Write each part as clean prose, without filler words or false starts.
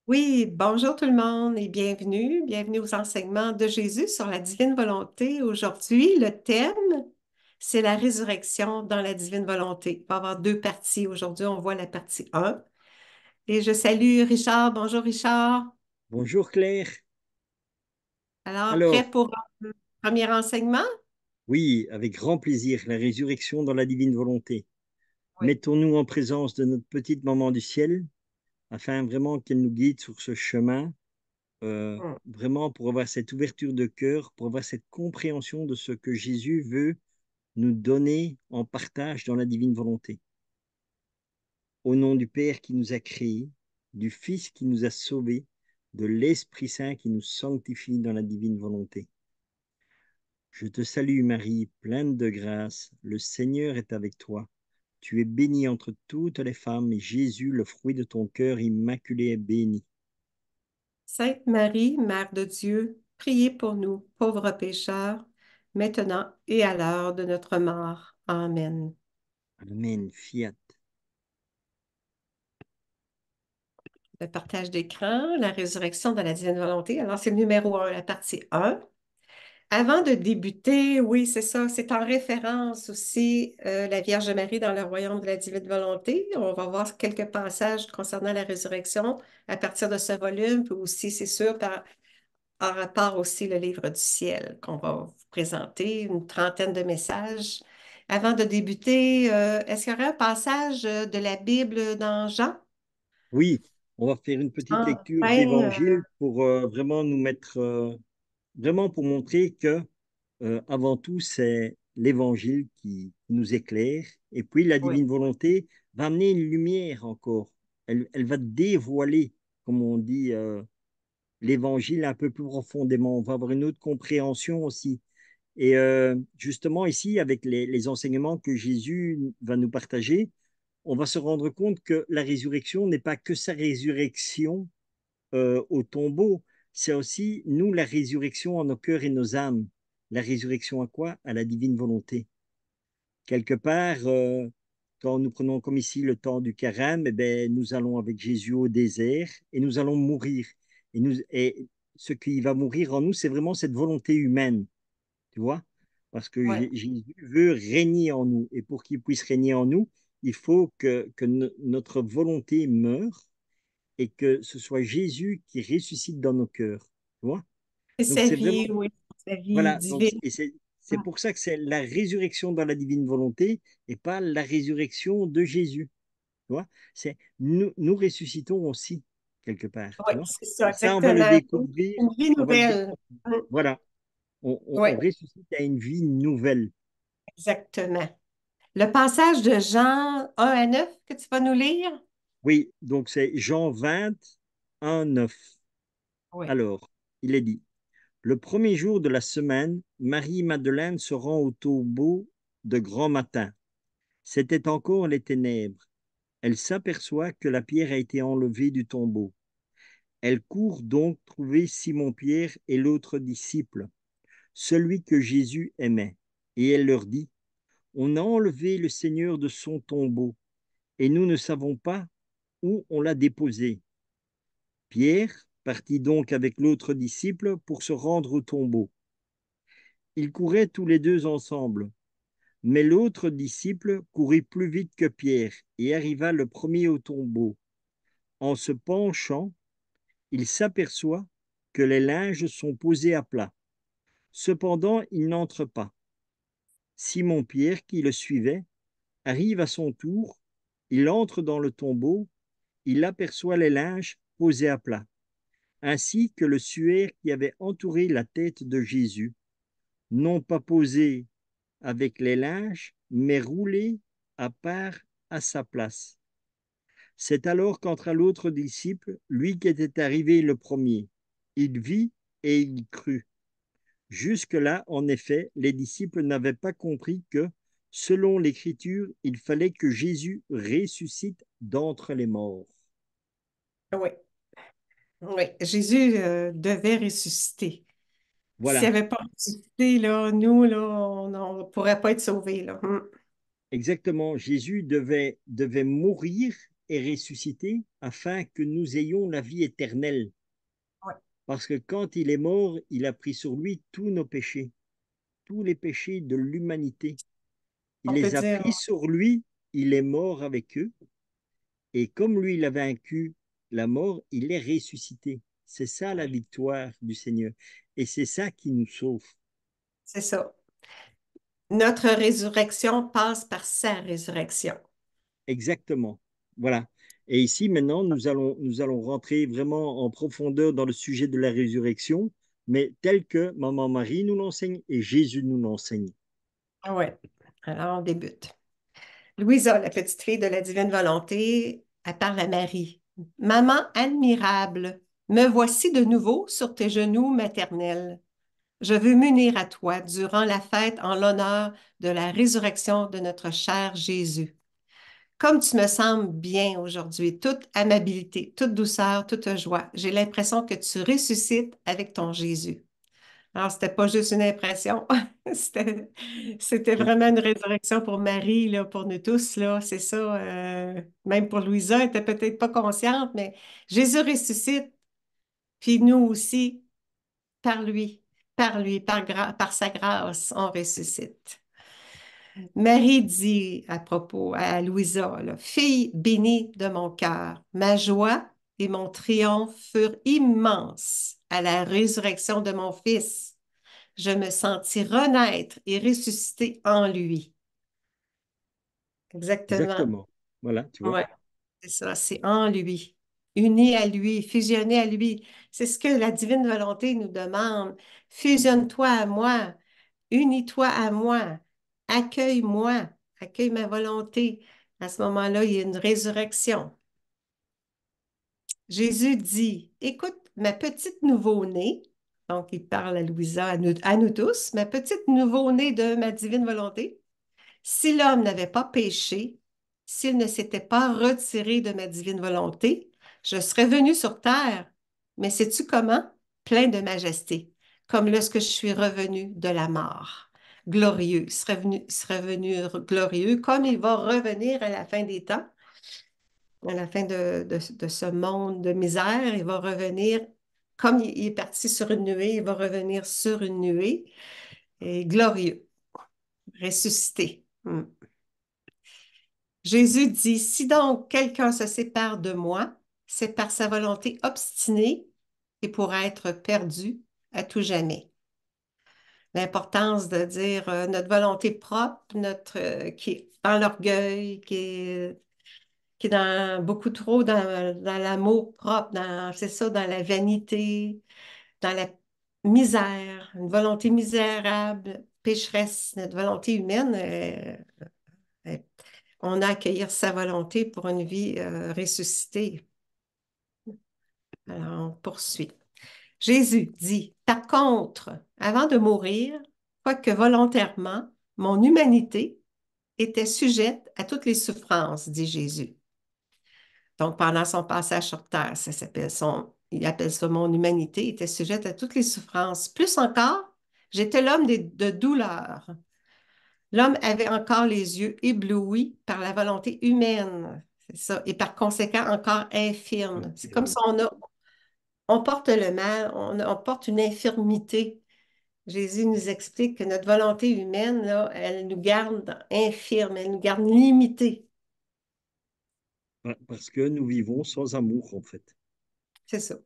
Oui, bonjour tout le monde et bienvenue. Bienvenue aux enseignements de Jésus sur la divine volonté. Aujourd'hui, le thème, c'est la résurrection dans la divine volonté. Il va y avoir deux parties. Aujourd'hui, on voit la partie un. Et je salue Richard. Bonjour Richard. Bonjour Claire. Alors, prêt Alors, pour un premier enseignement? oui, avec grand plaisir, la résurrection dans la divine volonté. Oui. Mettons-nous en présence de notre petite maman du ciel, afin vraiment qu'elle nous guide sur ce chemin, Hmm. vraiment pour avoir cette ouverture de cœur, pour avoir cette compréhension de ce que Jésus veut nous donner en partage dans la divine volonté. Au nom du Père qui nous a créés, du Fils qui nous a sauvés, de l'Esprit Saint qui nous sanctifie dans la divine volonté. Je te salue Marie, pleine de grâce, le Seigneur est avec toi. Tu es bénie entre toutes les femmes, et Jésus, le fruit de ton cœur immaculé, est béni. Sainte Marie, Mère de Dieu, priez pour nous, pauvres pécheurs, maintenant et à l'heure de notre mort. Amen. Amen, fiat. Le partage d'écran, la résurrection de la divine volonté. Alors, c'est le numéro un, la partie un. Avant de débuter, oui, c'est ça, c'est en référence aussi la Vierge Marie dans le royaume de la divine volonté. On va voir quelques passages concernant la résurrection à partir de ce volume, puis aussi, c'est sûr, en rapport aussi le livre du ciel qu'on va vous présenter, une trentaine de messages. Avant de débuter, est-ce qu'il y aurait un passage de la Bible dans Jean? Oui, on va faire une petite Jean lecture 20, d'évangile pour vraiment nous mettre, vraiment pour montrer que, avant tout, c'est l'évangile qui nous éclaire. Et puis, la oui, divine volonté va amener une lumière encore. Elle va dévoiler, comme on dit, l'évangile un peu plus profondément. On va avoir une autre compréhension aussi. Et justement, ici, avec les enseignements que Jésus va nous partager, on va se rendre compte que la résurrection n'est pas que sa résurrection au tombeau, c'est aussi, nous, la résurrection en nos cœurs et nos âmes. La résurrection à quoi? À la divine volonté. Quelque part, quand nous prenons comme ici le temps du carême, eh ben, nous allons avec Jésus au désert et nous allons mourir. Et ce qui va mourir en nous, c'est vraiment cette volonté humaine, tu vois? Parce que oui. Jésus veut régner en nous. Et pour qu'il puisse régner en nous, il faut que notre volonté meure et que ce soit Jésus qui ressuscite dans nos cœurs. Tu vois? C'est Donc sa c'est vie, vraiment, oui, sa vie voilà, donc, divine. et c'est pour ça que c'est la résurrection dans la divine volonté et pas la résurrection de Jésus. Tu vois? C'est nous ressuscitons aussi, quelque part. Oui, Tu vois? c'est ça, Et ça, on va le exactement. découvrir, Une vie on va le nouvelle. découvrir. Voilà, Oui, on ressuscite à une vie nouvelle. exactement. Le passage de Jean 1 à 9 que tu vas nous lire? Oui, donc c'est Jean 20, 1, 9. Oui. Alors, il est dit, le premier jour de la semaine, Marie-Madeleine se rend au tombeau de grand matin. C'était encore les ténèbres. Elle s'aperçoit que la pierre a été enlevée du tombeau. Elle court donc trouver Simon-Pierre et l'autre disciple, celui que Jésus aimait. Et elle leur dit, on a enlevé le Seigneur de son tombeau, et nous ne savons pas où on l'a déposé. Pierre partit donc avec l'autre disciple pour se rendre au tombeau. Ils couraient tous les deux ensemble, mais l'autre disciple courut plus vite que Pierre et arriva le premier au tombeau. En se penchant, il s'aperçoit que les linges sont posés à plat. Cependant, il n'entre pas. Simon-Pierre, qui le suivait, arrive à son tour. Il entre dans le tombeau. Il aperçoit les linges posés à plat, ainsi que le suaire qui avait entouré la tête de Jésus, non pas posé avec les linges, mais roulé à part à sa place. C'est alors qu'entra l'autre disciple, lui qui était arrivé le premier. Il vit et il crut. Jusque-là, en effet, les disciples n'avaient pas compris que, selon l'Écriture, il fallait que Jésus ressuscite d'entre les morts. Oui, oui. Jésus devait ressusciter. S'il Voilà, n'avait pas ressuscité, là, nous, là, on ne pourrait pas être sauvés, là. exactement. Jésus devait mourir est ressuscité afin que nous ayons la vie éternelle. Ouais. Parce que quand il est mort, il a pris sur lui tous nos péchés, tous les péchés de l'humanité. Il On peut les a dire, pris sur lui, il est mort avec eux. Et comme lui, il a vaincu la mort, il est ressuscité. C'est ça la victoire du Seigneur. Et c'est ça qui nous sauve. c'est ça. Notre résurrection passe par sa résurrection. Exactement. Voilà. Et ici, maintenant, nous allons rentrer vraiment en profondeur dans le sujet de la résurrection, mais tel que Maman Marie nous l'enseigne et Jésus nous l'enseigne. Ouais. Alors, on débute. Louisa, la petite fille de la divine volonté, elle parle à Marie. Maman admirable, me voici de nouveau sur tes genoux maternels. Je veux m'unir à toi durant la fête en l'honneur de la résurrection de notre cher Jésus. Comme tu me sembles bien aujourd'hui, toute amabilité, toute douceur, toute joie, j'ai l'impression que tu ressuscites avec ton Jésus. Alors, c'était pas juste une impression, c'était, c'était Oui, vraiment une résurrection pour Marie, là, pour nous tous, là, c'est ça. Même pour Louisa, elle était peut-être pas consciente, mais Jésus ressuscite, puis nous aussi, par lui, par sa grâce, on ressuscite. Marie dit à propos à Louisa, là, Fille bénie de mon cœur, ma joie et mon triomphe furent immenses à la résurrection de mon fils. Je me sentis renaître et ressusciter en lui. Exactement. exactement. Voilà, tu vois. Ouais, c'est ça, c'est en lui. Uni à lui, fusionné à lui. C'est ce que la divine volonté nous demande. Fusionne-toi à moi, unis-toi à moi, accueille-moi, accueille ma volonté. À ce moment-là, il y a une résurrection. Jésus dit, écoute, ma petite nouveau-née, donc il parle à Louisa, à nous tous, ma petite nouveau-née de ma divine volonté, si l'homme n'avait pas péché, s'il ne s'était pas retiré de ma divine volonté, je serais venu sur terre. Mais sais-tu comment? Plein de majesté, comme lorsque je suis revenu de la mort. Glorieux, il serait venu glorieux, comme il va revenir à la fin des temps, à la fin de ce monde de misère. Il va revenir, comme il est parti sur une nuée, il va revenir sur une nuée, et glorieux, ressuscité. Jésus dit, si donc quelqu'un se sépare de moi, c'est par sa volonté obstinée et pour être perdu à tout jamais. L'importance de dire notre volonté propre, qui est dans l'orgueil, qui est dans, beaucoup trop dans l'amour propre, c'est ça, dans la vanité, dans la misère, une volonté misérable, pécheresse, notre volonté humaine. Euh, on a à accueillir sa volonté pour une vie ressuscitée. Alors, on poursuit. Jésus dit, par contre, avant de mourir, quoique volontairement, mon humanité était sujette à toutes les souffrances, dit Jésus. Donc, pendant son passage sur terre, il appelle ça mon humanité, était sujette à toutes les souffrances. Plus encore, j'étais l'homme de douleur. L'homme avait encore les yeux éblouis par la volonté humaine, c'est ça, et par conséquent encore infirme. C'est comme si on porte le mal, on porte une infirmité. Jésus nous explique que notre volonté humaine, là, elle nous garde infirmes, elle nous garde limités. Parce que nous vivons sans amour, en fait. C'est ça,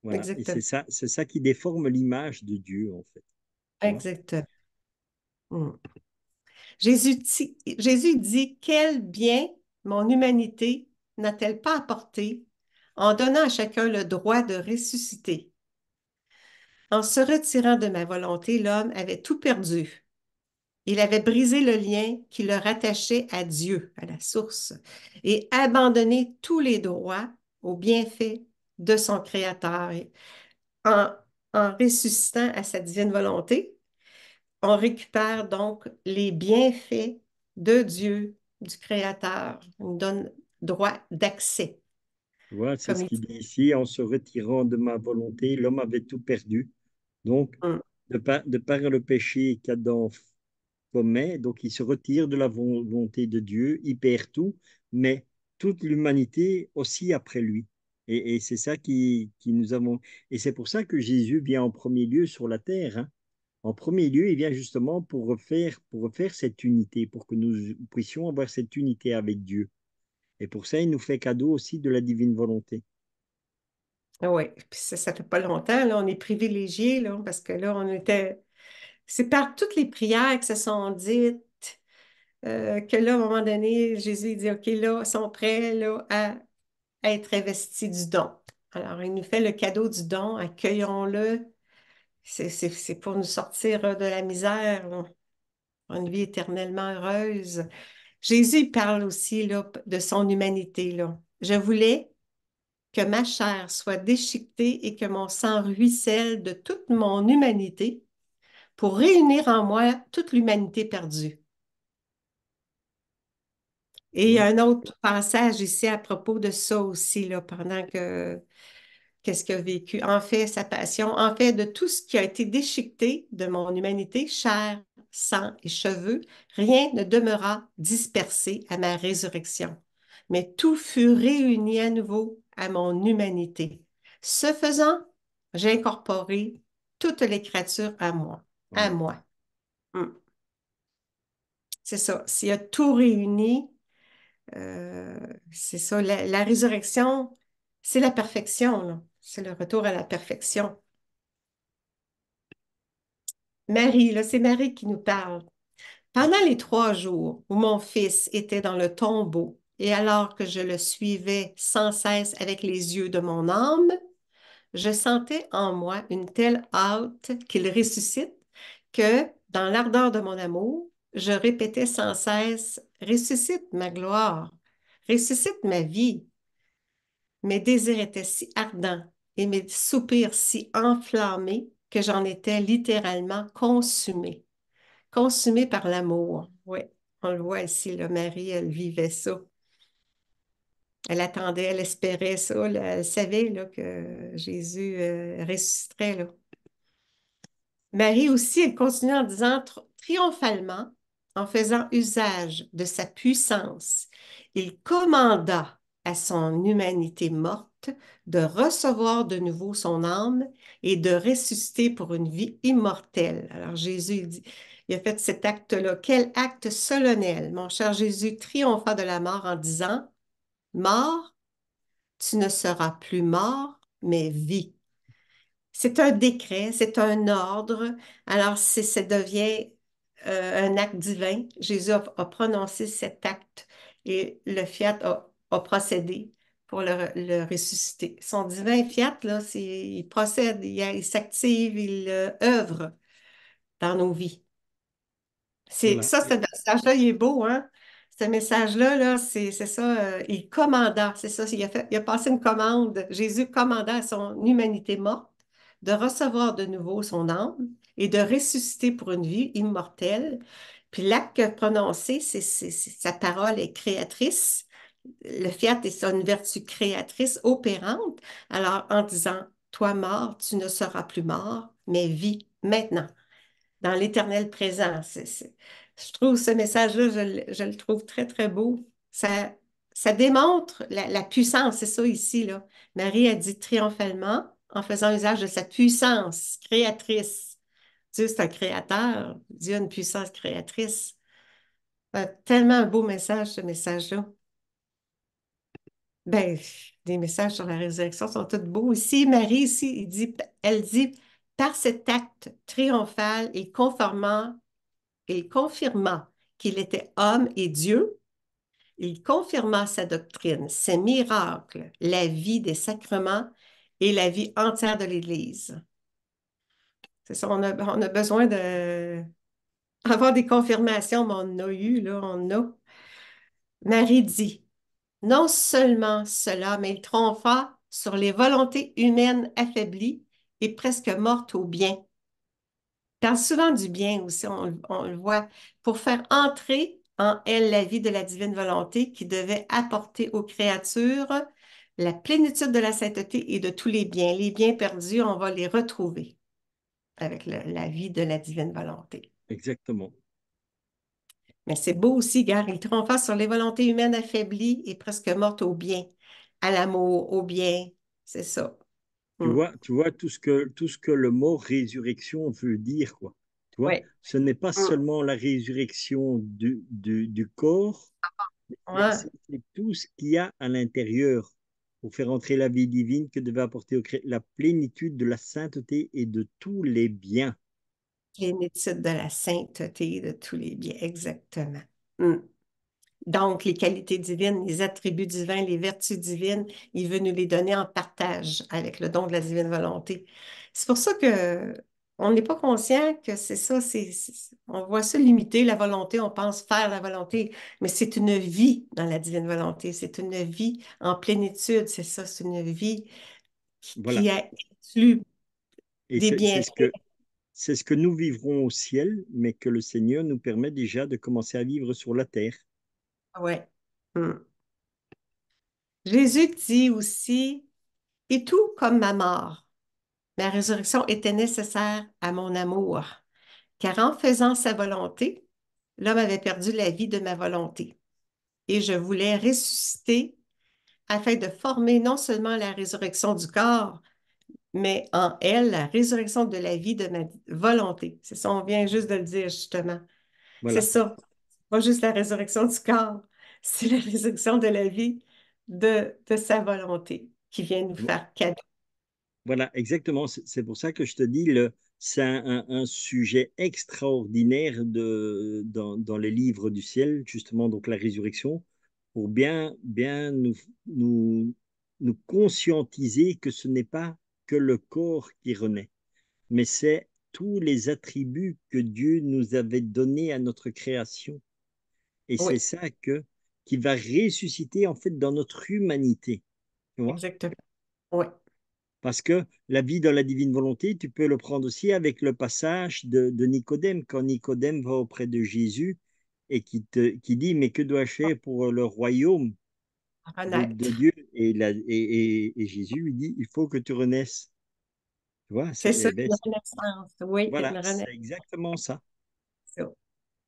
Voilà. Et exactement. c'est ça qui déforme l'image de Dieu, en fait. Tu vois? Exactement. Mm. Jésus dit, quel bien mon humanité n'a-t-elle pas apporté en donnant à chacun le droit de ressusciter? En se retirant de ma volonté, l'homme avait tout perdu. Il avait brisé le lien qui le rattachait à Dieu, à la source, et abandonné tous les droits aux bienfaits de son Créateur. Et en, en ressuscitant à sa divine volonté, on récupère donc les bienfaits de Dieu, du Créateur. On nous donne droit d'accès, Tu vois, c'est comme ce il qu'il dit. dit ici, en se retirant de ma volonté, l'homme avait tout perdu. Donc, Hum, de par le péché qu'Adam commet, donc il se retire de la volonté de Dieu, il perd tout, mais toute l'humanité aussi après lui. Et c'est ça qui nous avons. Et c'est pour ça que Jésus vient en premier lieu sur la terre, hein. En premier lieu, il vient justement pour refaire cette unité, pour que nous puissions avoir cette unité avec Dieu. Et pour ça, il nous fait cadeau aussi de la divine volonté. Oui, puis ça fait pas longtemps, là, on est privilégiés, là, parce que là, on était. C'est par toutes les prières qui se sont dites que là, à un moment donné, Jésus dit, OK, là, ils sont prêts là, à être investis du don. Alors, il nous fait le cadeau du don, accueillons-le. C'est pour nous sortir de la misère, là, pour une vie éternellement heureuse. Jésus il parle aussi là, de son humanité, là. Je voulais que ma chair soit déchiquetée et que mon sang ruisselle de toute mon humanité pour réunir en moi toute l'humanité perdue. Et il y a Oui, un autre passage ici à propos de ça aussi, là, pendant que qu'est-ce qu'il a vécu. En fait, sa passion, en fait, de tout ce qui a été déchiqueté de mon humanité, chair, sang et cheveux, rien ne demeura dispersé à ma résurrection, mais tout fut réuni à nouveau à mon humanité. Ce faisant, j'ai incorporé toutes les créatures à moi. À amen. moi. Hmm. C'est ça. S'il y a tout réuni, euh, c'est ça. La résurrection, c'est la perfection, là. C'est le retour à la perfection. Marie, là, c'est Marie qui nous parle. Pendant les 3 jours où mon fils était dans le tombeau, et alors que je le suivais sans cesse avec les yeux de mon âme, je sentais en moi une telle hâte qu'il ressuscite que, dans l'ardeur de mon amour, je répétais sans cesse, ressuscite ma gloire, ressuscite ma vie. Mes désirs étaient si ardents et mes soupirs si enflammés que j'en étais littéralement consumée. Consumée par l'amour. Oui, on le voit ici, là, Marie, elle vivait ça. Elle attendait, elle espérait ça, là, elle savait là, que Jésus ressusciterait. Là. Marie aussi, elle continue en disant triomphalement, en faisant usage de sa puissance, il commanda à son humanité morte de recevoir de nouveau son âme et de ressusciter pour une vie immortelle. Alors Jésus, il a fait cet acte-là. Quel acte solennel. Mon cher Jésus triompha de la mort en disant, mort, tu ne seras plus mort, mais vie. C'est un décret, c'est un ordre. Alors, ça devient un acte divin. Jésus a prononcé cet acte et le fiat a procédé pour le ressusciter. Son divin fiat, là, il procède, il s'active, il œuvre dans nos vies. Voilà. Ce message-là, il est beau, hein? Ce message-là, là, c'est ça, il commanda, c'est ça, il a passé une commande. Jésus commanda à son humanité morte de recevoir de nouveau son âme et de ressusciter pour une vie immortelle. Puis l'acte qu'il a prononcé, sa parole est créatrice. Le fiat est une vertu créatrice, opérante. Alors, en disant, toi mort, tu ne seras plus mort, mais vis maintenant dans l'éternel présent. Je trouve ce message-là, je le trouve très, très beau. Ça démontre la puissance, c'est ça ici, là. Marie a dit triomphalement en faisant usage de sa puissance créatrice. Dieu, c'est un créateur. Dieu a une puissance créatrice. Tellement un beau message, ce message-là. Ben, les messages sur la résurrection sont tous beaux. Ici, Marie, ici, elle dit, par cet acte triomphal et conformant il confirma qu'il était homme et Dieu. Il confirma sa doctrine, ses miracles, la vie des sacrements et la vie entière de l'Église. C'est ça, on a besoin d'avoir des confirmations, mais on en a eu, là, on en a. Marie dit, non seulement cela, mais il triompha sur les volontés humaines affaiblies et presque mortes au bien. Parle souvent du bien aussi, on le voit, pour faire entrer en elle la vie de la divine volonté qui devait apporter aux créatures la plénitude de la sainteté et de tous les biens. Les biens perdus, on va les retrouver avec la vie de la divine volonté. Exactement. Mais c'est beau aussi, gars, il triompha sur les volontés humaines affaiblies et presque mortes au bien, à l'amour, au bien. C'est ça. Mm. Tu vois tout ce que le mot résurrection veut dire, quoi. Tu vois, Oui. ce n'est pas Mm. seulement la résurrection du corps, Ouais. c'est tout ce qu'il y a à l'intérieur pour faire entrer la vie divine que devait apporter la plénitude de la sainteté et de tous les biens. Plénitude de la sainteté de tous les biens, exactement. Mm. Donc, les qualités divines, les attributs divins, les vertus divines, il veut nous les donner en partage avec le don de la divine volonté. C'est pour ça que on n'est pas conscient que c'est ça, on voit ça limiter la volonté, on pense faire la volonté, mais c'est une vie dans la divine volonté, c'est une vie en plénitude, c'est ça, c'est une vie qui Voilà. inclut Et des bienfaits. c'est ce que nous vivrons au ciel, mais que le Seigneur nous permet déjà de commencer à vivre sur la terre. Ouais. Hmm. Jésus dit aussi, et tout comme ma mort. Ma résurrection était nécessaire à mon amour, car en faisant sa volonté, l'homme avait perdu la vie de ma volonté. Et je voulais ressusciter afin de former non seulement la résurrection du corps, mais en elle la résurrection de la vie de ma volonté. C'est ça, on vient juste de le dire, justement. C'est Voilà. ça. Pas juste la résurrection du corps, c'est la résurrection de la vie de sa volonté qui vient nous faire cadeau. Voilà, exactement. C'est pour ça que je te dis, c'est un sujet extraordinaire dans les livres du ciel, justement, donc la résurrection, pour bien nous conscientiser que ce n'est pas que le corps qui renaît, mais c'est tous les attributs que Dieu nous avait donnés à notre création. Et c'est Oui, ça qui va ressusciter, en fait, dans notre humanité. Tu vois. exactement. Oui, Parce que la vie dans la divine volonté, tu peux le prendre aussi avec le passage de Nicodème, quand Nicodème va auprès de Jésus et qui dit, mais que dois-je faire pour le royaume de renaître. Dieu? Et Jésus lui dit, il faut que tu renaisses. Tu vois, C'est ça, eh ben, une renaissance. Oui, voilà, une c'est renaissance. exactement ça.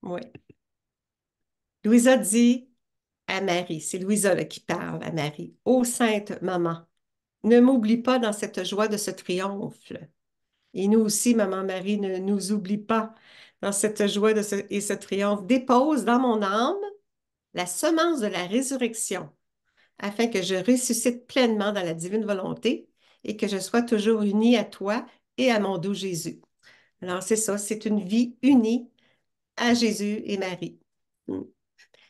Oui. Louisa dit à Marie, c'est Louisa là, qui parle à Marie, Ô Sainte Maman, ne m'oublie pas dans cette joie de ce triomphe. Et nous aussi, Maman Marie, ne nous oublie pas dans cette joie et ce triomphe. Dépose dans mon âme la semence de la résurrection, afin que je ressuscite pleinement dans la divine volonté et que je sois toujours unie à toi et à mon doux Jésus. Alors, c'est ça, c'est une vie unie à Jésus et Marie. Mm.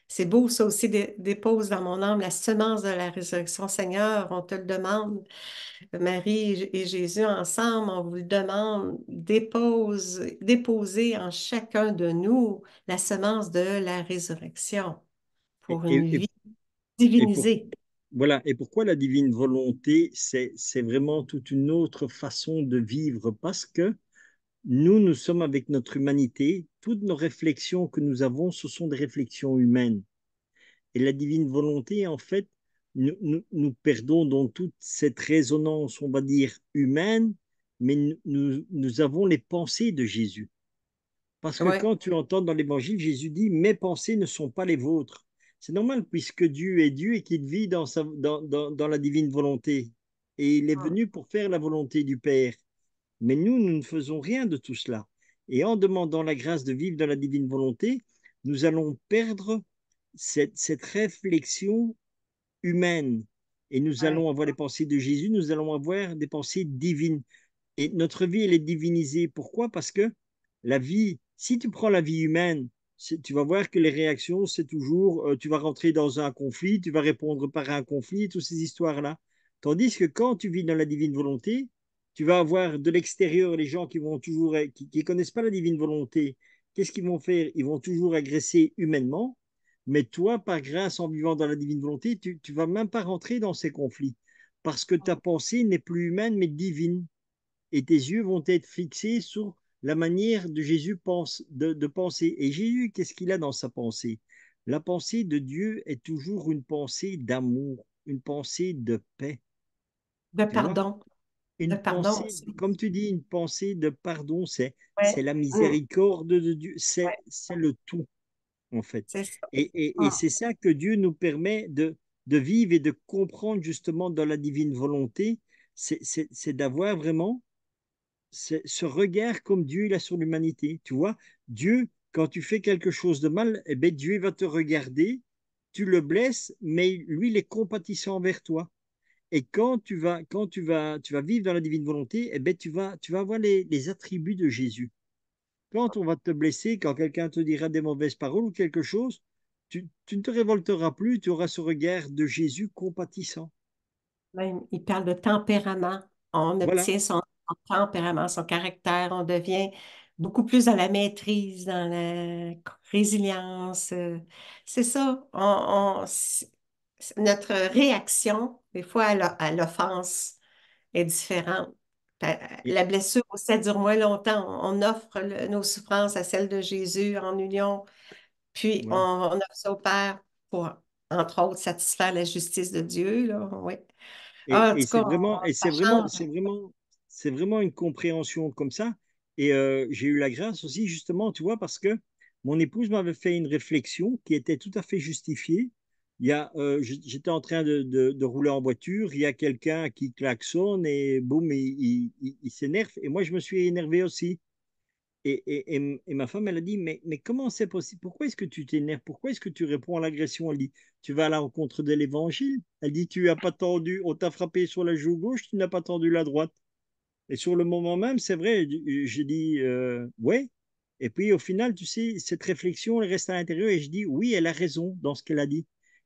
C'est beau, ça aussi, dépose dans mon âme la semence de la résurrection. Seigneur, on te le demande. Marie et Jésus ensemble, on vous le demande. Déposez en chacun de nous la semence de la résurrection Et, pour une et, et, vie et pour, divinisée. voilà. Et pourquoi la divine volonté, c'est vraiment toute une autre façon de vivre, parce que nous sommes avec notre humanité, toutes nos réflexions que nous avons, ce sont des réflexions humaines. Et la divine volonté, en fait, nous perdons dans toute cette résonance, on va dire, humaine, mais nous avons les pensées de Jésus. Parce que Oui, quand tu entends dans l'Évangile, Jésus dit, mes pensées ne sont pas les vôtres. C'est normal puisque Dieu est Dieu et qu'il vit dans la divine volonté. Et il est venu pour faire la volonté du Père. Mais nous ne faisons rien de tout cela. Et en demandant la grâce de vivre dans la divine volonté, nous allons perdre cette réflexion humaine. Et nous oui, allons avoir les pensées de Jésus, nous allons avoir des pensées divines. Et notre vie, elle est divinisée. Pourquoi? Parce que la vie, si tu prends la vie humaine, tu vas voir que les réactions, c'est toujours, tu vas rentrer dans un conflit, tu vas répondre par un conflit, toutes ces histoires-là. Tandis que quand tu vis dans la divine volonté, tu vas avoir de l'extérieur les gens qui vont toujours, qui connaissent pas la divine volonté. Qu'est-ce qu'ils vont faire? Ils vont toujours agresser humainement. Mais toi, par grâce, en vivant dans la divine volonté, tu vas même pas rentrer dans ces conflits. Parce que ta pensée n'est plus humaine, mais divine et tes yeux vont être fixés sur la manière de Jésus de penser. Et Jésus, qu'est-ce qu'il a dans sa pensée? La pensée de Dieu est toujours une pensée d'amour, une pensée de paix. de Tu vois? pardon, de Une pardon pensée, aussi. comme tu dis, une pensée de pardon, c'est Ouais. la Mm. miséricorde de Dieu, Ouais. c'est le tout. en fait. c'est ça. Et Ah, c'est ça que Dieu nous permet de vivre et de comprendre justement dans la divine volonté, c'est d'avoir vraiment ce regard comme Dieu il a sur l'humanité. Tu vois, Dieu, quand tu fais quelque chose de mal, eh ben, Dieu va te regarder, tu le blesses, mais lui, il est compatissant envers toi. Et tu vas vivre dans la divine volonté, eh ben, tu vas avoir les attributs de Jésus. Quand on va te blesser, quand quelqu'un te dira des mauvaises paroles ou quelque chose, tu ne te révolteras plus, tu auras ce regard de Jésus compatissant. même, il parle de tempérament. On Voilà. obtient son tempérament, son caractère. On devient beaucoup plus dans la maîtrise, dans la résilience. C'est ça. Notre réaction, des fois, à l'offense est différente. Et, La blessure, ça dure moins longtemps. On offre nos souffrances à celles de Jésus en union, puis voilà. on offre ça au Père pour, entre autres, satisfaire la justice de Dieu, là. Oui. Ah, en Et tout cas, ça change. c'est vraiment une compréhension comme ça. Et j'ai eu la grâce aussi, justement, tu vois, parce que mon épouse m'avait fait une réflexion qui était tout à fait justifiée. J'étais en train de rouler en voiture, il y a quelqu'un qui klaxonne et boum, il s'énerve. Et moi, je me suis énervé aussi. Et ma femme, elle a dit, mais comment c'est possible? Pourquoi est-ce que tu t'énerves? Pourquoi est-ce que tu réponds à l'agression? Elle dit, tu vas à la rencontre de l'évangile. Elle dit, tu n'as pas tendu, on t'a frappé sur la joue gauche, tu n'as pas tendu la droite. Et sur le moment même, c'est vrai, j'ai dit, ouais. Et puis au final, tu sais, cette réflexion, elle reste à l'intérieur et je dis, oui, elle a raison dans ce qu'elle a dit.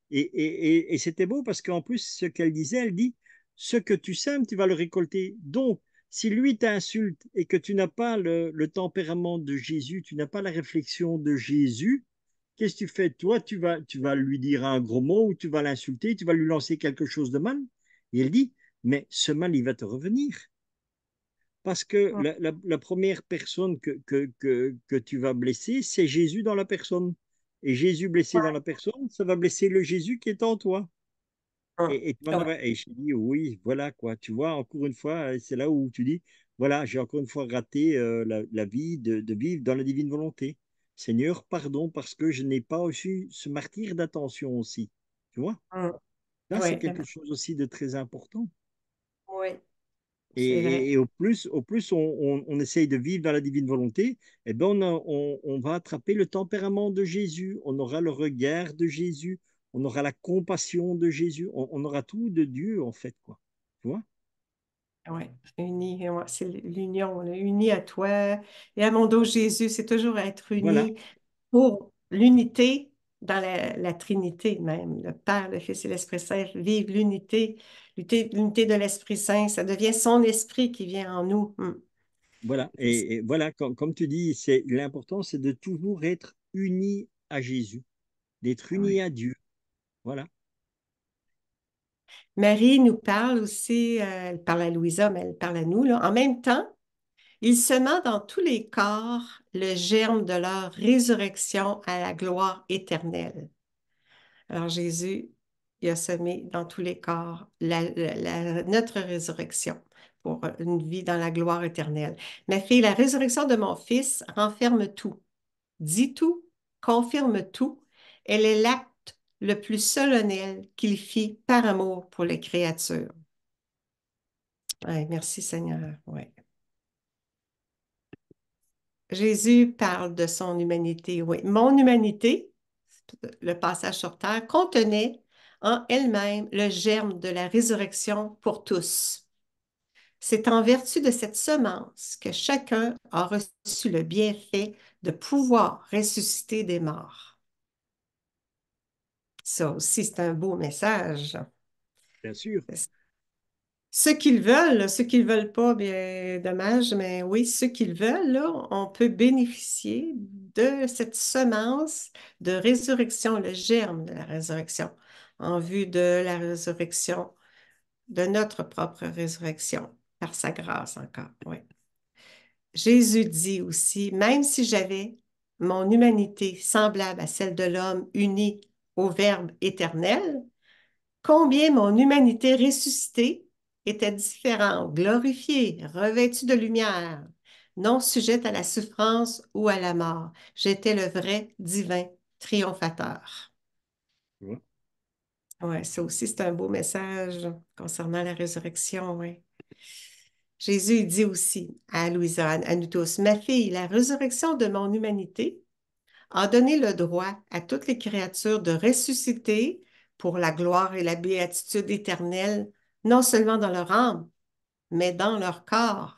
Et c'était beau parce qu'en plus, ce qu'elle disait, elle dit, ce que tu sèmes, tu vas le récolter. Donc, si lui t'insulte et que tu n'as pas le tempérament de Jésus, tu n'as pas la réflexion de Jésus, qu'est-ce que tu fais? Toi, tu vas lui dire un gros mot ou tu vas l'insulter, tu vas lui lancer quelque chose de mal. Et elle dit, mais ce mal, il va te revenir. Parce que la première personne que tu vas blesser, c'est Jésus dans la personne. Et Jésus blessé dans la personne, ça va blesser le Jésus qui est en toi. Et tu m'en Ouais. avais, et je te dis, oui, voilà quoi. Tu vois, encore une fois, c'est là où tu dis, voilà, j'ai encore une fois raté la vie de vivre dans la divine volonté. Seigneur, pardon, parce que je n'ai pas reçu ce martyr d'attention aussi. Tu vois, Mm. là, c'est Ouais, quelque chose aussi de très important. ouais, c'est vrai. Et au plus on essaye de vivre dans la divine volonté, eh ben on va attraper le tempérament de Jésus, on aura le regard de Jésus, on aura la compassion de Jésus, on aura tout de Dieu en fait, quoi. Tu vois? Ouais, uni, ouais, c'est l'union. On est unis à toi et à mon dos Jésus. C'est toujours être Voilà, unis pour l'unité dans la Trinité même. Le Père, le Fils et l'Esprit Saint vivent l'unité, l'unité de l'Esprit Saint. Ça devient son esprit qui vient en nous. voilà. Et voilà, comme tu dis, l'important, c'est de toujours être uni à Jésus, d'être uni Ouais. à Dieu. Voilà, Marie nous parle aussi, elle parle à Louisa, mais elle parle à nous, là. En même temps, il sema dans tous les corps le germe de leur résurrection à la gloire éternelle. Alors Jésus, il a semé dans tous les corps notre résurrection pour une vie dans la gloire éternelle. Ma fille, la résurrection de mon fils renferme tout, dit tout, confirme tout. Elle est l'acte le plus solennel qu'il fit par amour pour les créatures. Ouais, merci Seigneur. Ouais. Jésus parle de son humanité. Oui, mon humanité, le passage sur terre, contenait en elle-même le germe de la résurrection pour tous. C'est en vertu de cette semence que chacun a reçu le bienfait de pouvoir ressusciter des morts. Ça aussi, c'est un beau message. bien sûr. Ceux qui le veulent, là, ceux qui ne le veulent pas, bien dommage, mais oui, ceux qui le veulent, là, on peut bénéficier de cette semence de résurrection, le germe de la résurrection, en vue de la résurrection, de notre propre résurrection, par sa grâce encore. Oui. Jésus dit aussi, même si j'avais mon humanité semblable à celle de l'homme uni au Verbe éternel, combien mon humanité ressuscitée était différente, glorifiée, revêtue de lumière, non sujette à la souffrance ou à la mort. J'étais le vrai divin triomphateur. Tu vois. Ouais, ça aussi, c'est un beau message concernant la résurrection, ouais. Jésus il dit aussi à Louisa, à nous tous, ma fille, la résurrection de mon humanité a donné le droit à toutes les créatures de ressusciter pour la gloire et la béatitude éternelle, non seulement dans leur âme, mais dans leur corps.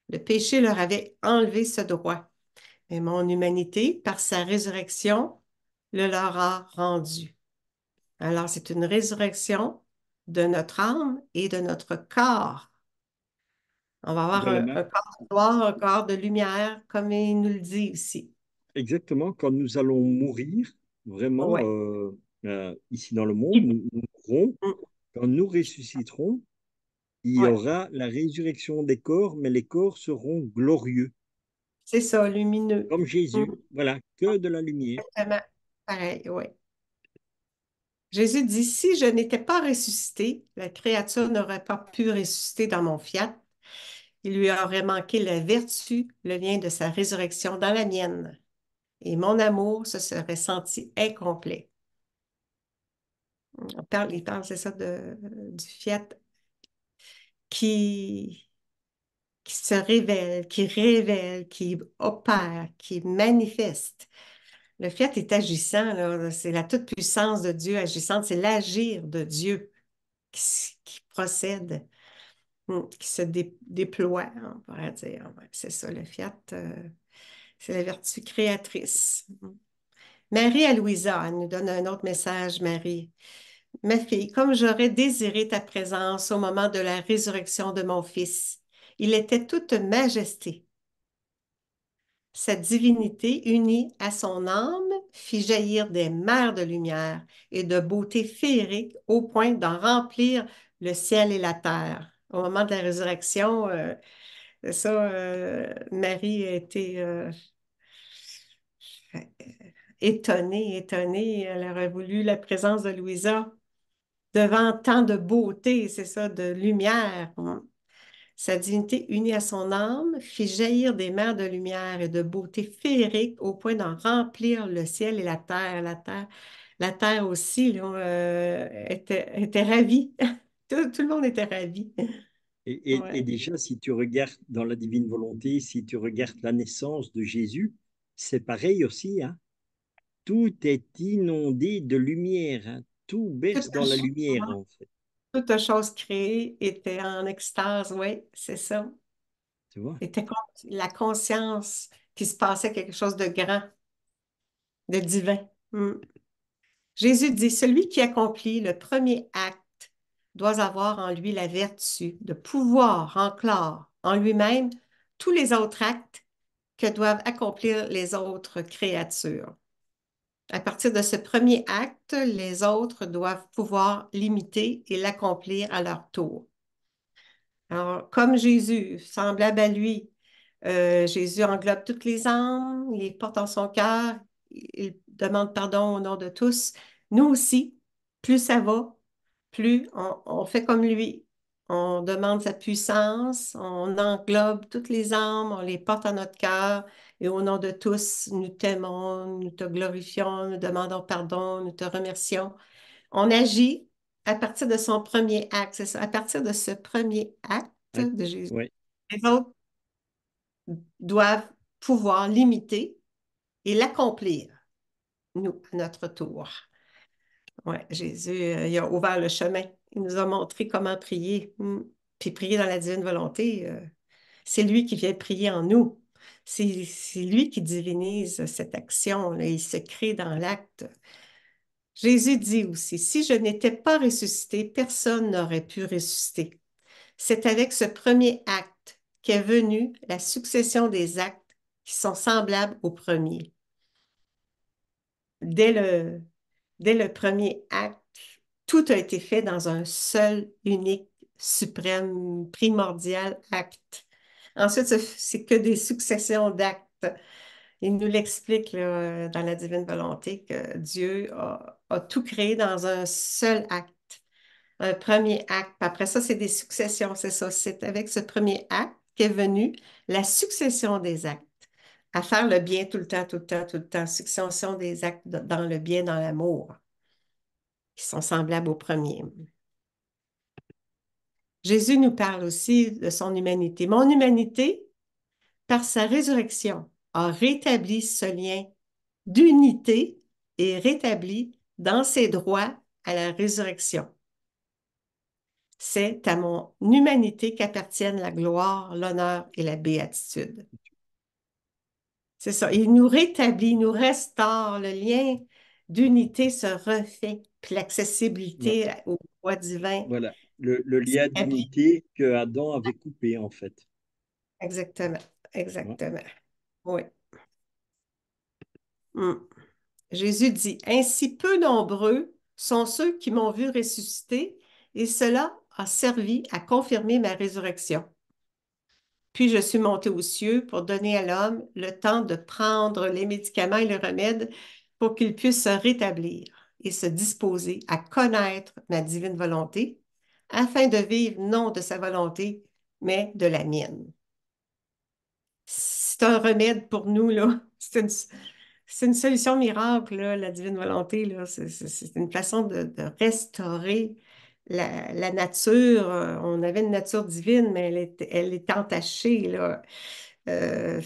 Le péché leur avait enlevé ce droit, mais mon humanité, par sa résurrection, le leur a rendu. Alors, c'est une résurrection de notre âme et de notre corps. On va avoir Vraiment. un corps de gloire, un corps de lumière, comme il nous le dit ici. Exactement, quand nous allons mourir, vraiment, Ouais. ici dans le monde, nous mourrons. Quand nous ressusciterons, il y Ouais. aura la résurrection des corps, mais les corps seront glorieux, C'est ça, lumineux. comme Mm. Jésus. Voilà, que de la lumière. Exactement. Pareil, oui. Jésus dit, si je n'étais pas ressuscité, la créature n'aurait pas pu ressusciter dans mon fiat. Il lui aurait manqué la vertu, le lien de sa résurrection dans la mienne. Et mon amour se serait senti incomplet. Il parle, c'est ça, du fiat qui, qui se révèle, qui opère, qui manifeste. Le fiat est agissant, là, c'est la toute-puissance de Dieu agissante, c'est l'agir de Dieu qui procède, qui se déploie, on pourrait dire. Ouais, c'est ça, le fiat, c'est la vertu créatrice. Marie à Louisa, elle nous donne un autre message, Marie. Ma fille, comme j'aurais désiré ta présence au moment de la résurrection de mon fils, il était toute majesté. Sa divinité, unie à son âme, fit jaillir des mers de lumière et de beauté féerique au point d'en remplir le ciel et la terre. Au moment de la résurrection, c'est ça, Marie a été étonnée. Elle aurait voulu la présence de Louisa devant tant de beauté, c'est ça, de lumière. Sa divinité unie à son âme fit jaillir des mers de lumière et de beauté féerique au point d'en remplir le ciel et la terre. La terre aussi là, était ravie. Tout le monde était ravi. Et Ouais. déjà, si tu regardes dans la divine volonté, si tu regardes la naissance de Jésus, c'est pareil aussi, hein. Tout est inondé de lumière, hein. Tout berce Toute, dans la lumière, en fait. toute chose créée était en extase, oui, c'est ça. Tu vois? Était la conscience qu'il se passait quelque chose de grand, de divin. Jésus dit, celui qui accomplit le premier acte doit avoir en lui la vertu de pouvoir enclore en lui-même tous les autres actes que doivent accomplir les autres créatures. À partir de ce premier acte, les autres doivent pouvoir l'imiter et l'accomplir à leur tour. Alors, comme Jésus, semblable à lui, Jésus englobe toutes les âmes, il les porte en son cœur, il demande pardon au nom de tous. Nous aussi, plus ça va, plus on fait comme lui. On demande sa puissance, on englobe toutes les âmes, on les porte en notre cœur et au nom de tous, nous t'aimons, nous te glorifions, nous demandons pardon, nous te remercions. On agit à partir de son premier acte, c'est ça, à partir de ce premier acte Ouais. de Jésus. Ouais. Les autres doivent pouvoir l'imiter et l'accomplir, nous, à notre tour. Ouais, Jésus, il a ouvert le chemin. Il nous a montré comment prier. Puis prier dans la divine volonté, c'est lui qui vient prier en nous. C'est lui qui divinise cette action, là. Il se crée dans l'acte. Jésus dit aussi, si je n'étais pas ressuscité, personne n'aurait pu ressusciter. C'est avec ce premier acte qu'est venue la succession des actes qui sont semblables au premier. Dès le, dès le premier acte, tout a été fait dans un seul, unique, suprême, primordial acte. Ensuite, c'est que des successions d'actes. Il nous l'explique là, dans la divine volonté que Dieu a tout créé dans un seul acte, un premier acte. Puis après ça, c'est des successions, c'est ça. C'est avec ce premier acte qu'est venue la succession des actes. à faire le bien tout le temps, tout le temps, tout le temps. Ce qui sont des actes dans le bien, dans l'amour, qui sont semblables au premier. Jésus nous parle aussi de son humanité. Mon humanité, par sa résurrection, a rétabli ce lien d'unité et rétabli dans ses droits à la résurrection. C'est à mon humanité qu'appartiennent la gloire, l'honneur et la béatitude. C'est ça. Il nous rétablit, il nous restaure. Le lien d'unité se refait. Puis Ouais, l'accessibilité au droit divin voilà, le lien s'établit. d'unité que Adam avait coupé, en fait. Exactement. Ouais. Exactement. Oui. Mm. Jésus dit, ainsi peu nombreux sont ceux qui m'ont vu ressusciter, et cela a servi à confirmer ma résurrection. Puis je suis monté aux cieux pour donner à l'homme le temps de prendre les médicaments et le remède pour qu'il puisse se rétablir et se disposer à connaître ma divine volonté, afin de vivre non de sa volonté, mais de la mienne. C'est un remède pour nous, là. C'est une solution miracle, là, la divine volonté, là. C'est une façon de restaurer la nature. On avait une nature divine, mais elle est entachée, là.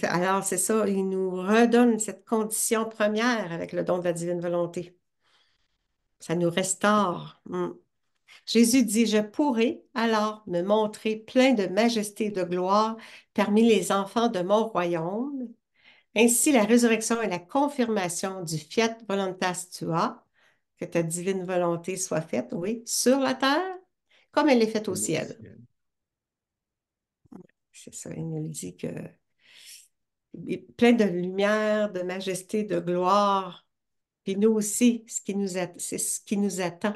Alors, c'est ça, il nous redonne cette condition première avec le don de la divine volonté. Ça nous restaure. Mm. Jésus dit, je pourrai alors me montrer plein de majesté et de gloire parmi les enfants de mon royaume. Ainsi, la résurrection est la confirmation du fiat voluntas tua, que ta divine volonté soit faite, oui, sur la terre, comme elle est faite au Comme au ciel. ciel. C'est ça, il nous dit que plein de lumière, de majesté, de gloire. Puis nous aussi, c'est ce qui nous attend.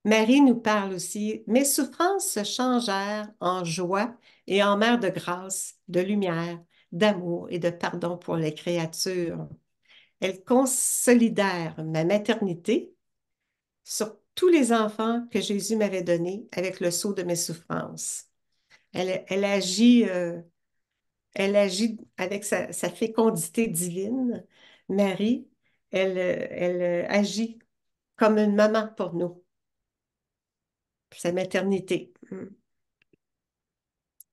Marie nous parle aussi, mes souffrances se changèrent en joie et en mer de grâce, de lumière, d'amour et de pardon pour les créatures. Elles consolidèrent ma maternité sur tous les enfants que Jésus m'avait donnés avec le sceau de mes souffrances. Elle agit, elle agit avec sa fécondité divine. Marie, elle agit comme une maman pour nous, sa maternité.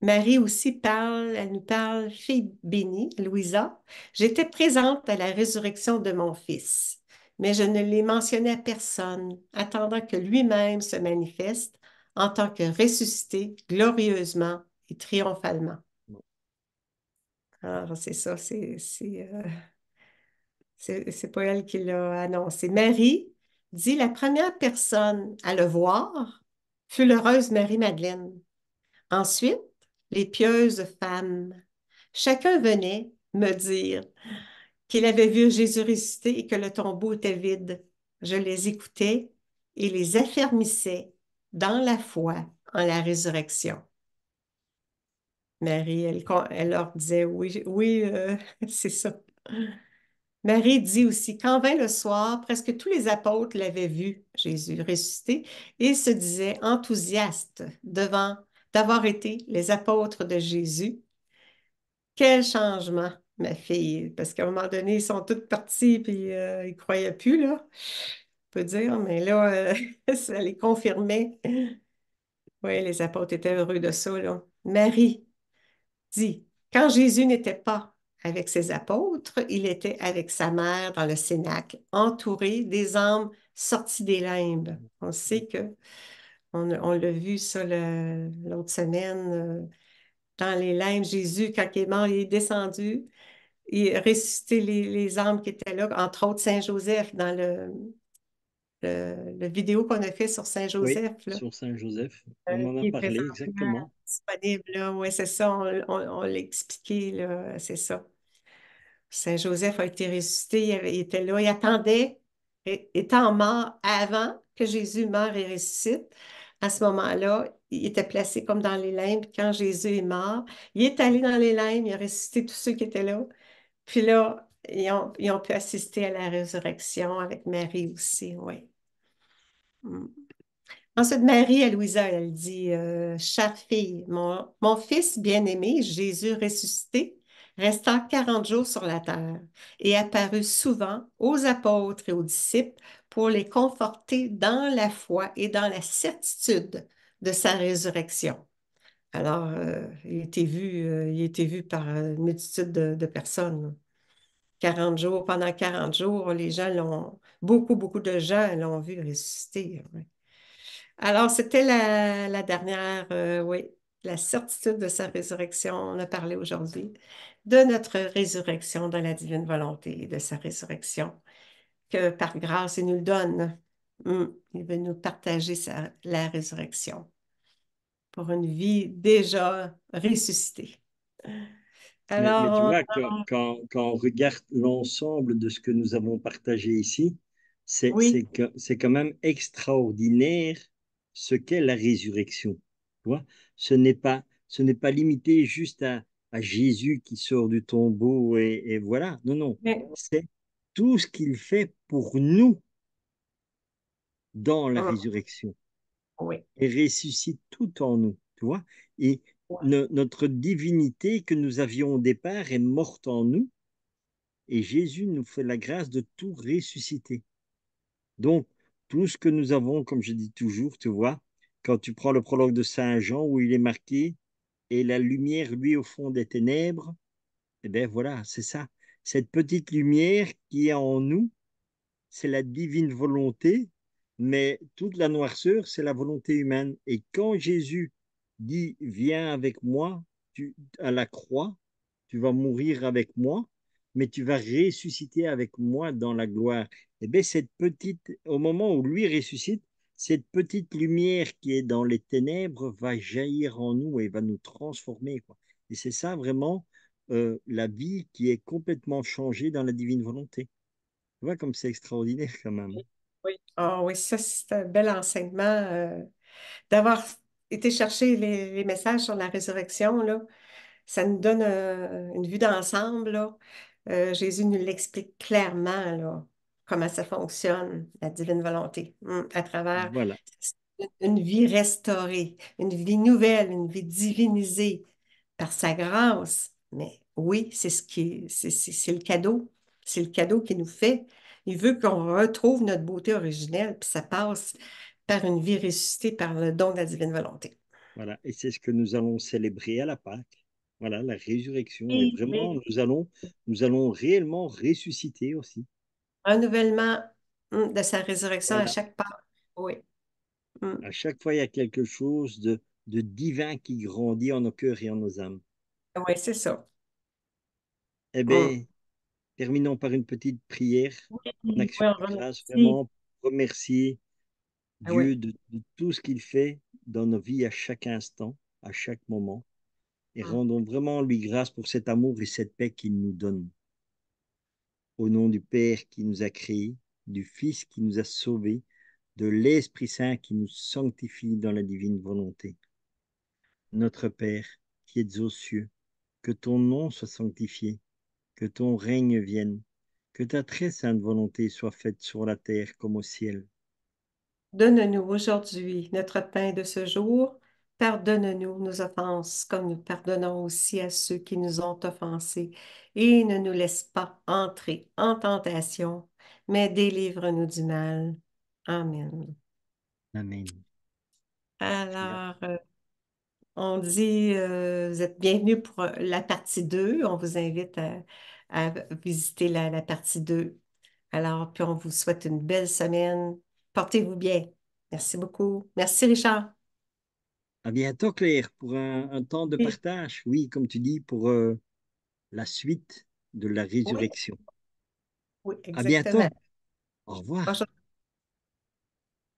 Marie aussi parle, elle nous parle, fille bénie, Louisa. J'étais présente à la résurrection de mon fils, mais je ne l'ai mentionné à personne, attendant que lui-même se manifeste en tant que ressuscité glorieusement et triomphalement. Alors, c'est ça, c'est pas elle qui l'a annoncé. Marie dit la première personne à le voir fut l'heureuse Marie-Madeleine. Ensuite, les pieuses femmes. Chacun venait me dire qu'il avait vu Jésus ressusciter et que le tombeau était vide. Je les écoutais et les affermissais dans la foi en la résurrection. Marie, elle leur disait, oui, oui, c'est ça. Marie dit aussi, quand vint le soir, presque tous les apôtres l'avaient vu, Jésus ressuscité, et se disaient enthousiastes d'avoir été les apôtres de Jésus. Quel changement, ma fille, parce qu'à un moment donné, ils sont tous partis puis ils ne croyaient plus, là, on peut dire, mais là, ça les confirmait. Oui, les apôtres étaient heureux de ça, là. Marie dit, quand Jésus n'était pas avec ses apôtres, il était avec sa mère dans le cénacle, entouré des âmes sorties des limbes. On sait que, on l'a vu ça l'autre semaine, dans les limbes, Jésus, quand il est mort, il est descendu. Il ressuscité les âmes qui étaient là, entre autres Saint-Joseph, dans le vidéo qu'on a fait sur Oui, Saint-Joseph, là, sur Saint-Joseph, on en a qui est parlé présentement exactement. disponible, là. Oui, c'est ça, on l'a expliqué, là, c'est ça. Saint-Joseph a été ressuscité, il était là, il attendait, étant mort avant que Jésus meure et ressuscite. À ce moment-là, il était placé comme dans les limbes. Quand Jésus est mort, il est allé dans les limbes, il a ressuscité tous ceux qui étaient là. Puis là, ils ont pu assister à la résurrection avec Marie aussi, oui. Mm. Ensuite, Marie à Louisa, elle dit, chère fille, mon fils bien-aimé, Jésus ressuscité, restant 40 jours sur la terre et apparut souvent aux apôtres et aux disciples pour les conforter dans la foi et dans la certitude de sa résurrection. Alors, il a été vu par une multitude de personnes. 40 jours, pendant 40 jours, les gens l'ont, beaucoup de gens l'ont vu ressusciter. Ouais. Alors, c'était la dernière, oui, la certitude de sa résurrection. On a parlé aujourd'hui de notre résurrection dans la divine volonté, de sa résurrection, que par grâce, il nous le donne. Il veut nous partager la résurrection pour une vie déjà ressuscitée. Mais tu Alors, vois, quand on regarde l'ensemble de ce que nous avons partagé ici, oui, c'est quand même extraordinaire ce qu'est la résurrection. Tu vois, ce n'est pas limité juste à Jésus qui sort du tombeau et voilà. Non, non, mais, c'est tout ce qu'il fait pour nous dans la hum, résurrection oui, et ressuscite tout en nous, tu vois. Et notre divinité que nous avions au départ est morte en nous et Jésus nous fait la grâce de tout ressusciter. Donc, tout ce que nous avons, comme je dis toujours, tu vois, quand tu prends le prologue de Saint Jean où il est marqué, et la lumière, lui, au fond des ténèbres, eh bien voilà, c'est ça. Cette petite lumière qui est en nous, c'est la divine volonté, mais toute la noirceur, c'est la volonté humaine. Et quand Jésus dit, viens avec moi à la croix, tu vas mourir avec moi, mais tu vas ressusciter avec moi dans la gloire. Et bien, au moment où lui ressuscite, cette petite lumière qui est dans les ténèbres va jaillir en nous et va nous transformer, quoi. Et c'est ça vraiment la vie qui est complètement changée dans la divine volonté. Tu vois comme c'est extraordinaire quand même. oui. Ah oui, ça, c'est un bel enseignement d'avoir été chercher les messages sur la résurrection, là. Ça nous donne une vue d'ensemble, là. Jésus nous l'explique clairement, là, comment ça fonctionne, la divine volonté, à travers Voilà, une vie restaurée, une vie nouvelle, une vie divinisée par sa grâce. Mais oui, c'est le cadeau. C'est le cadeau qu'il nous fait. Il veut qu'on retrouve notre beauté originelle, puis ça passe par une vie ressuscitée par le don de la divine volonté. voilà. Et c'est ce que nous allons célébrer à la Pâque. Voilà, la résurrection. Et Oui, vraiment, oui. nous allons réellement ressusciter aussi. Renouvellement de sa résurrection à Voilà. chaque pas. Oui. Mm. À chaque fois, il y a quelque chose de divin qui grandit en nos cœurs et en nos âmes. Oui, c'est ça. Eh Mm. bien, terminons par une petite prière Oui, en oui, action on de grâce, remercie. vraiment remercier Ah oui. Dieu de tout ce qu'il fait dans nos vies à chaque instant, à chaque moment. Et Mm. rendons vraiment lui grâce pour cet amour et cette paix qu'il nous donne. Au nom du Père qui nous a créés, du Fils qui nous a sauvés, de l'Esprit Saint qui nous sanctifie dans la divine volonté. Notre Père qui es aux cieux, que ton nom soit sanctifié, que ton règne vienne, que ta très sainte volonté soit faite sur la terre comme au ciel. Donne-nous aujourd'hui notre pain de ce jour. Pardonne-nous nos offenses, comme nous pardonnons aussi à ceux qui nous ont offensés. Et ne nous laisse pas entrer en tentation, mais délivre-nous du mal. Amen. Amen. Bien. Alors, on dit, vous êtes bienvenus pour la partie 2. On vous invite à visiter la partie 2. Alors, puis on vous souhaite une belle semaine. Portez-vous bien. Merci beaucoup. Merci, Richard. À bientôt, Claire, pour un temps de Oui, partage. Oui, comme tu dis, pour la suite de la oui, résurrection. oui, À exactement. bientôt. Au revoir. Bonjour.